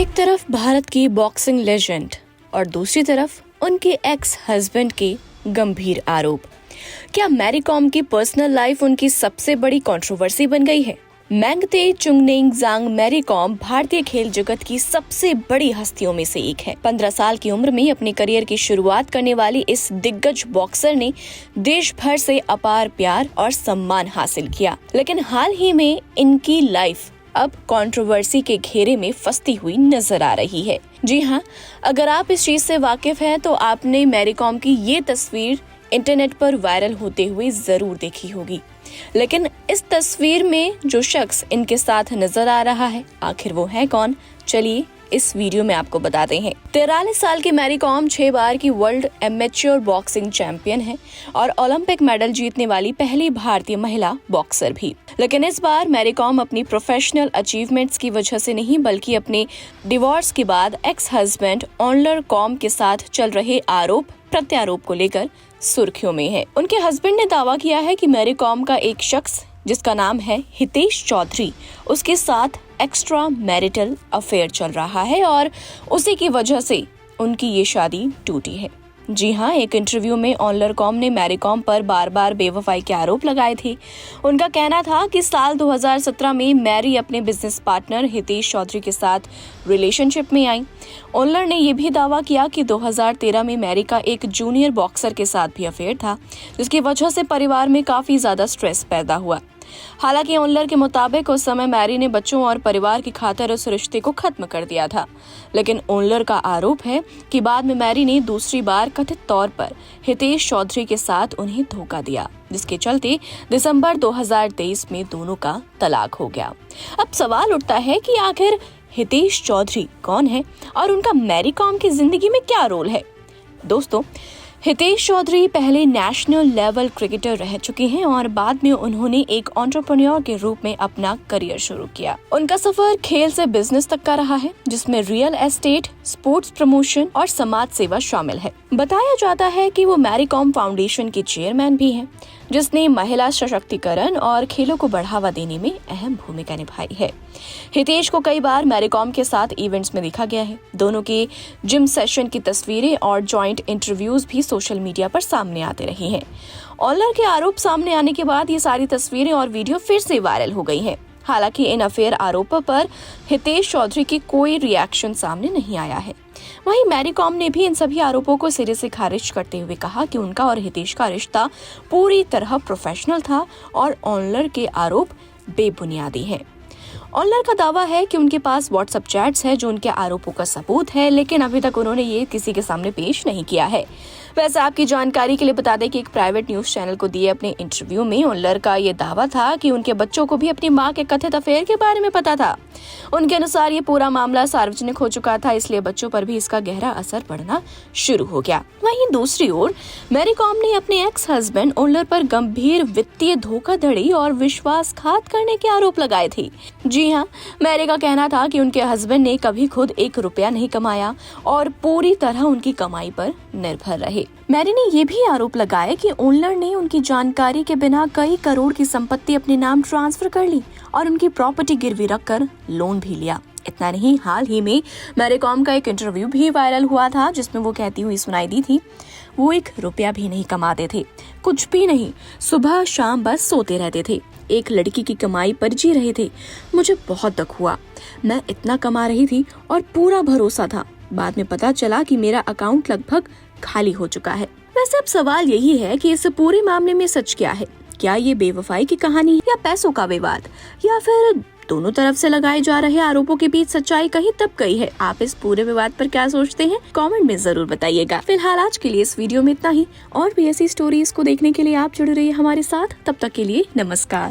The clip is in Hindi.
एक तरफ भारत की बॉक्सिंग लेजेंड और दूसरी तरफ उनके एक्स हस्बैंड के गंभीर आरोप। क्या मैरी कॉम की पर्सनल लाइफ उनकी सबसे बड़ी कंट्रोवर्सी बन गई है? मैंगते चुंगनेंगजांग मैरी कॉम भारतीय खेल जगत की सबसे बड़ी हस्तियों में से एक है। 15 साल की उम्र में अपने करियर की शुरुआत करने वाली इस दिग्गज बॉक्सर ने देश भर से अपार प्यार और सम्मान हासिल किया, लेकिन हाल ही में इनकी लाइफ अब कंट्रोवर्सी के घेरे में फंसती हुई नजर आ रही है। जी हाँ, अगर आप इस चीज से वाकिफ हैं तो आपने मैरी कॉम की ये तस्वीर इंटरनेट पर वायरल होते हुए जरूर देखी होगी। लेकिन इस तस्वीर में जो शख्स इनके साथ नजर आ रहा है, आखिर वो है कौन? चलिए इस वीडियो में आपको बताते हैं। 43 साल की मैरी कॉम 6 बार की वर्ल्ड एमेच्योर बॉक्सिंग चैंपियन है और ओलंपिक मेडल जीतने वाली पहली भारतीय महिला बॉक्सर भी। लेकिन इस बार मैरी कॉम अपनी प्रोफेशनल अचीवमेंट्स की वजह से नहीं, बल्कि अपने डिवोर्स के बाद एक्स हस्बैंड ऑनलर कॉम के साथ चल रहे आरोप प्रत्यारोप को लेकर सुर्खियों में है। उनके हस्बैंड ने दावा किया है कि मैरी कॉम का एक शख्स जिसका नाम है हितेश चौधरी, उसके साथ एक्स्ट्रा मैरिटल अफेयर चल रहा है और उसी की वजह से उनकी ये शादी टूटी है। जी हाँ, एक इंटरव्यू में ऑनलर कॉम ने मैरी कॉम पर बार बार बेवफाई के आरोप लगाए थे। उनका कहना था कि साल 2017 में मैरी अपने बिजनेस पार्टनर हितेश चौधरी के साथ रिलेशनशिप में आई। ऑनलर ने यह भी दावा किया कि 2013 में मैरी का एक जूनियर बॉक्सर के साथ भी अफेयर था, जिसकी वजह से परिवार में काफी ज्यादा स्ट्रेस पैदा हुआ। हालांकि ऑनलर के मुताबिक उस समय मैरी ने बच्चों और परिवार की खातिर उस रिश्ते को खत्म कर दिया था। लेकिन ऑनलर का आरोप है कि बाद में मैरी ने दूसरी बार कथित तौर पर हितेश चौधरी के साथ उन्हें धोखा दिया, जिसके चलते दिसंबर 2023 में दोनों का तलाक हो गया। अब सवाल उठता है कि आखिर हितेश चौधरी कौन है और उनका मैरी कॉम की जिंदगी में क्या रोल है? दोस्तों, हितेश चौधरी पहले नेशनल लेवल क्रिकेटर रह चुके हैं और बाद में उन्होंने एक एंटरप्रेन्योर के रूप में अपना करियर शुरू किया। उनका सफर खेल से बिजनेस तक का रहा है, जिसमें रियल एस्टेट, स्पोर्ट्स प्रमोशन और समाज सेवा शामिल है। बताया जाता है कि वो मैरी कॉम फाउंडेशन के चेयरमैन भी हैं, जिसने महिला सशक्तिकरण और खेलों को बढ़ावा देने में अहम भूमिका निभाई है। हितेश को कई बार मैरी कॉम के साथ इवेंट्स में देखा गया है। दोनों के जिम सेशन की तस्वीरें और जॉइंट इंटरव्यूज भी सोशल मीडिया पर सामने आते रहे हैं। ऑनलर के आरोप सामने आने के बाद ये सारी तस्वीरें और वीडियो फिर से वायरल हो गई हैं। हालांकि इन अफेयर आरोपों पर हितेश चौधरी की कोई रिएक्शन सामने नहीं आया है। वहीं मैरी कॉम ने भी इन सभी आरोपों को सिरे से खारिज करते हुए कहा कि उनका और हितेश का रिश्ता पूरी तरह प्रोफेशनल था और ऑनलर के आरोप बेबुनियादी हैं। ऑनलर का दावा है कि उनके पास व्हाट्सएप चैट्स है जो उनके आरोपों का सबूत है, लेकिन अभी तक उन्होंने ये किसी के सामने पेश नहीं किया है। वैसे आपकी जानकारी के लिए बता दें कि एक प्राइवेट न्यूज चैनल को दिए अपने इंटरव्यू में ऑनलर का ये दावा था कि उनके बच्चों को भी अपनी मां के कथित अफेयर के बारे में पता था। उनके अनुसार ये पूरा मामला सार्वजनिक हो चुका था, इसलिए बच्चों पर भी इसका गहरा असर पड़ना शुरू हो गया। वहीं दूसरी ओर मैरी कॉम ने अपने एक्स हस्बैंड ऑनलर पर गंभीर वित्तीय धोखाधड़ी और विश्वासघात करने के आरोप लगाए थे। जी हाँ, मैरी का कहना था कि उनके हस्बैंड ने कभी खुद 1 रुपया नहीं कमाया और पूरी तरह उनकी कमाई पर निर्भर रहे। मैरी ने ये भी आरोप लगाया कि ऑनलर ने उनकी जानकारी के बिना कई करोड़ की संपत्ति अपने नाम ट्रांसफर कर ली और उनकी प्रॉपर्टी गिरवी रखकर लोन भी लिया। इतना नहीं, हाल ही में मैरी कॉम का एक इंटरव्यू भी वायरल हुआ था, जिसमें वो कहती हुई सुनाई दी थी, वो 1 रुपया भी नहीं कमाते थे, कुछ भी नहीं, सुबह शाम बस सोते रहते थे, एक लड़की की कमाई पर जी रहे थे। मुझे बहुत दुख हुआ, मैं इतना कमा रही थी और पूरा भरोसा था। बाद में पता चला कि मेरा अकाउंट लगभग खाली हो चुका है। वैसे अब सवाल यही है कि इस पूरे मामले में सच क्या है? क्या ये बेवफाई की कहानी या पैसों का विवाद, या फिर दोनों तरफ से लगाए जा रहे आरोपों के बीच सच्चाई कहीं तब गई है? आप इस पूरे विवाद पर क्या सोचते हैं? कमेंट में जरूर बताइएगा। फिलहाल आज के लिए इस वीडियो में इतना ही। और भी ऐसी स्टोरीज को देखने के लिए आप जुड़े रहिए हमारे साथ। तब तक के लिए नमस्कार।